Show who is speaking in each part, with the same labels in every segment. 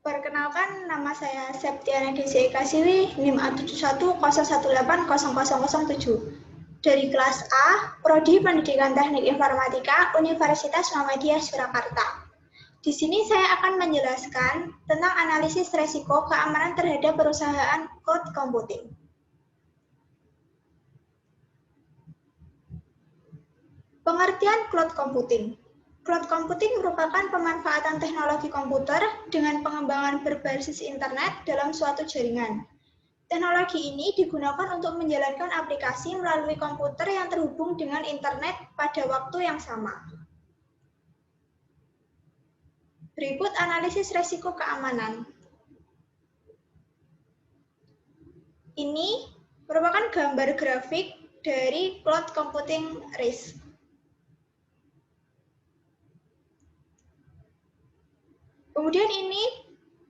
Speaker 1: Perkenalkan, nama saya Septiana Desi Ekasiwi, NIM A7101800007. Dari kelas A, Prodi Pendidikan Teknik Informatika, Universitas Muhammadiyah Surakarta. Di sini saya akan menjelaskan tentang analisis resiko keamanan terhadap perusahaan cloud computing. Pengertian cloud computing. Cloud computing merupakan pemanfaatan teknologi komputer dengan pengembangan berbasis internet dalam suatu jaringan. Teknologi ini digunakan untuk menjalankan aplikasi melalui komputer yang terhubung dengan internet pada waktu yang sama. Berikut analisis resiko keamanan. Ini merupakan gambar grafik dari cloud computing risk. Kemudian ini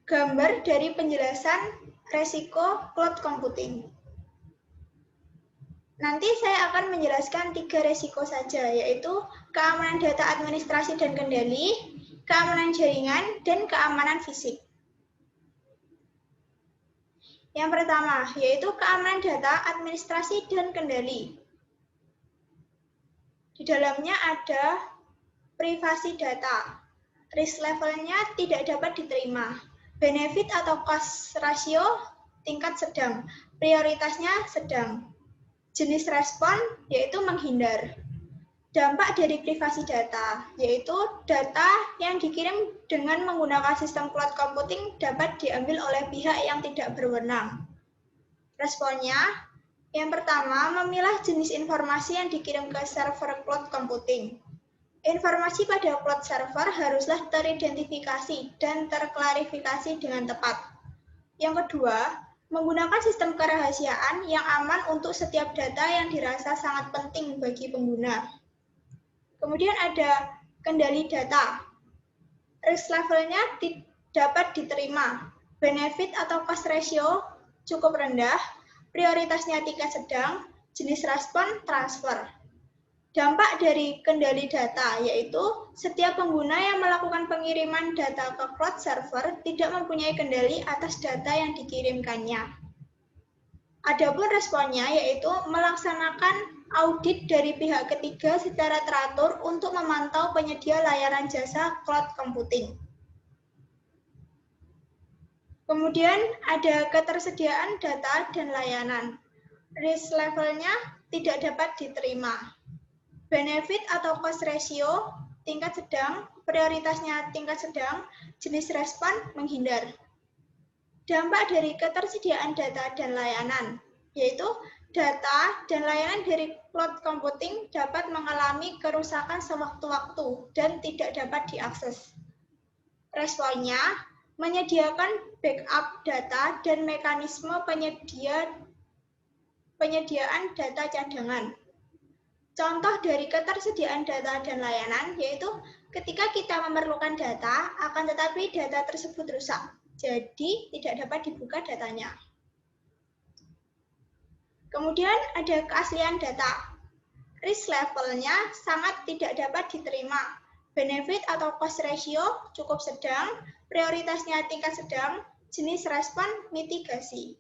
Speaker 1: gambar dari penjelasan resiko cloud computing. Nanti saya akan menjelaskan 3 resiko saja, yaitu keamanan data administrasi dan kendali, keamanan jaringan, dan keamanan fisik. Yang pertama, yaitu keamanan data administrasi dan kendali. Di dalamnya ada privasi data. Risk levelnya tidak dapat diterima. Benefit atau cost ratio tingkat sedang. Prioritasnya sedang. Jenis respon yaitu menghindar. Dampak dari privasi data yaitu data yang dikirim dengan menggunakan sistem cloud computing dapat diambil oleh pihak yang tidak berwenang. Responnya, yang pertama, memilah jenis informasi yang dikirim ke server cloud computing. Informasi pada cloud server haruslah teridentifikasi dan terklarifikasi dengan tepat. Yang kedua, menggunakan sistem kerahasiaan yang aman untuk setiap data yang dirasa sangat penting bagi pengguna. Kemudian ada kendali data. Risk levelnya dapat diterima. Benefit atau cost ratio cukup rendah. Prioritasnya tingkat sedang. Jenis respon transfer. Dampak dari kendali data yaitu setiap pengguna yang melakukan pengiriman data ke cloud server tidak mempunyai kendali atas data yang dikirimkannya. Adapun responnya yaitu melaksanakan audit dari pihak ketiga secara teratur untuk memantau penyedia layanan jasa cloud computing. Kemudian ada ketersediaan data dan layanan. Risk levelnya tidak dapat diterima. Benefit atau cost ratio tingkat sedang, prioritasnya tingkat sedang, jenis respon menghindar. Dampak dari ketersediaan data dan layanan, yaitu data dan layanan dari cloud computing dapat mengalami kerusakan sewaktu-waktu dan tidak dapat diakses. Responnya, menyediakan backup data dan mekanisme penyediaan data cadangan. Contoh dari ketersediaan data dan layanan yaitu ketika kita memerlukan data, akan tetapi data tersebut rusak, jadi tidak dapat dibuka datanya. Kemudian ada keaslian data. Risk levelnya sangat tidak dapat diterima. Benefit atau cost ratio cukup sedang, prioritasnya tingkat sedang, jenis respon mitigasi.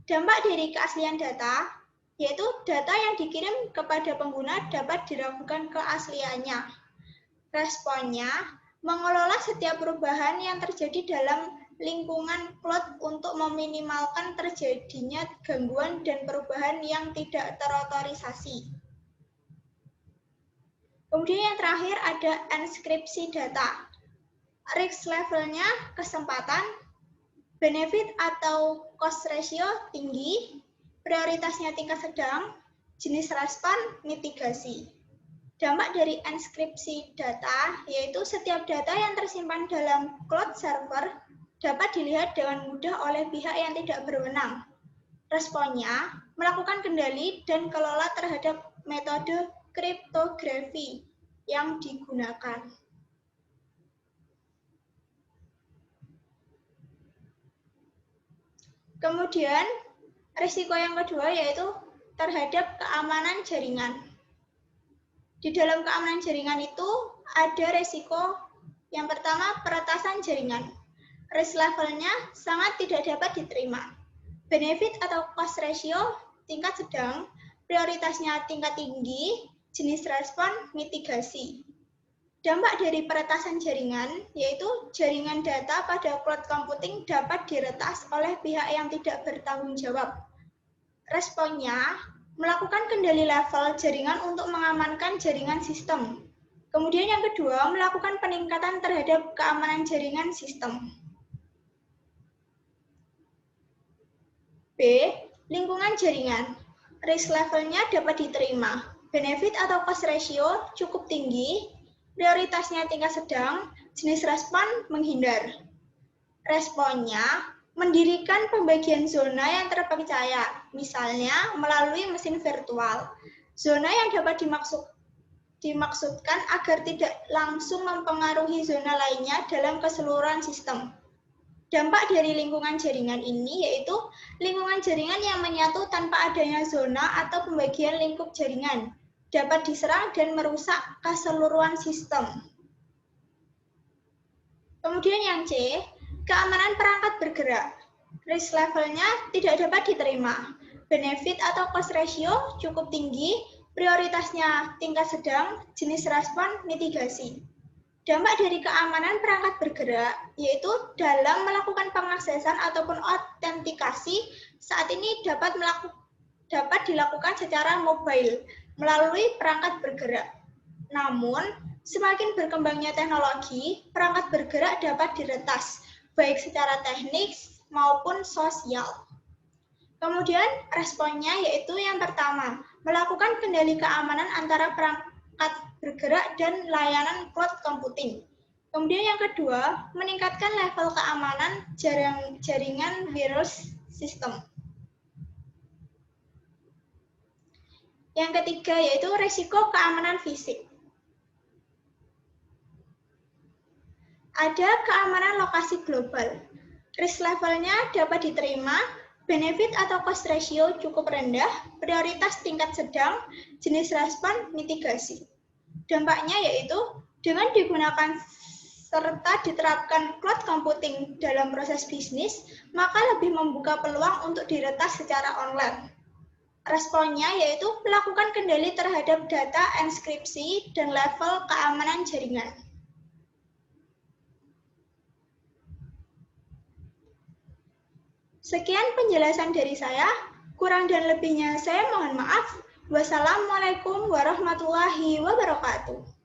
Speaker 1: Dampak dari keaslian data yaitu data yang dikirim kepada pengguna dapat diragukan keasliannya. Responnya, mengelola setiap perubahan yang terjadi dalam lingkungan cloud untuk meminimalkan terjadinya gangguan dan perubahan yang tidak terotorisasi. Kemudian yang terakhir ada enskripsi data. Risk levelnya kesempatan, benefit atau cost ratio tinggi, prioritasnya tingkat sedang, jenis respon mitigasi. Dampak dari enskripsi data yaitu setiap data yang tersimpan dalam cloud server dapat dilihat dengan mudah oleh pihak yang tidak berwenang. Responnya, melakukan kendali dan kelola terhadap metode kriptografi yang digunakan. Kemudian, risiko yang kedua yaitu terhadap keamanan jaringan. Di dalam keamanan jaringan itu ada risiko yang pertama peretasan jaringan. risk levelnya sangat tidak dapat diterima. Benefit atau cost ratio tingkat sedang, prioritasnya tingkat tinggi, jenis respon mitigasi. Dampak dari peretasan jaringan, yaitu jaringan data pada cloud computing dapat diretas oleh pihak yang tidak bertanggung jawab. Responnya, melakukan kendali level jaringan untuk mengamankan jaringan sistem. Kemudian yang kedua, melakukan peningkatan terhadap keamanan jaringan sistem. B. Lingkungan jaringan. Risk levelnya dapat diterima. Benefit atau cost ratio cukup tinggi. Prioritasnya tingkat sedang. Jenis respon menghindar. Responnya, mendirikan pembagian zona yang terpercaya, misalnya melalui mesin virtual. Zona yang dapat dimaksudkan agar tidak langsung mempengaruhi zona lainnya dalam keseluruhan sistem. Dampak dari lingkungan jaringan ini yaitu lingkungan jaringan yang menyatu tanpa adanya zona atau pembagian lingkup jaringan, dapat diserang dan merusak keseluruhan sistem. Kemudian yang C, keamanan perangkat bergerak. Risk levelnya tidak dapat diterima. Benefit atau cost ratio cukup tinggi, prioritasnya tingkat sedang, jenis respon mitigasi. Dampak dari keamanan perangkat bergerak, yaitu dalam melakukan pengaksesan ataupun autentikasi, saat ini dapat dilakukan secara mobile, melalui perangkat bergerak. Namun, semakin berkembangnya teknologi, perangkat bergerak dapat diretas, baik secara teknis maupun sosial. Kemudian, responnya yaitu yang pertama, melakukan kendali keamanan antara perangkat bergerak dan layanan cloud computing. Kemudian yang kedua, meningkatkan level keamanan jaringan wireless system. Yang ketiga yaitu risiko keamanan fisik. Ada keamanan lokasi global. Risk levelnya dapat diterima, benefit atau cost ratio cukup rendah, prioritas tingkat sedang, jenis respon mitigasi. Dampaknya yaitu dengan digunakan serta diterapkan cloud computing dalam proses bisnis, maka lebih membuka peluang untuk diretas secara online. Responnya yaitu melakukan kendali terhadap data enskripsi dan level keamanan jaringan. Sekian penjelasan dari saya, kurang dan lebihnya saya mohon maaf. Wassalamualaikum warahmatullahi wabarakatuh.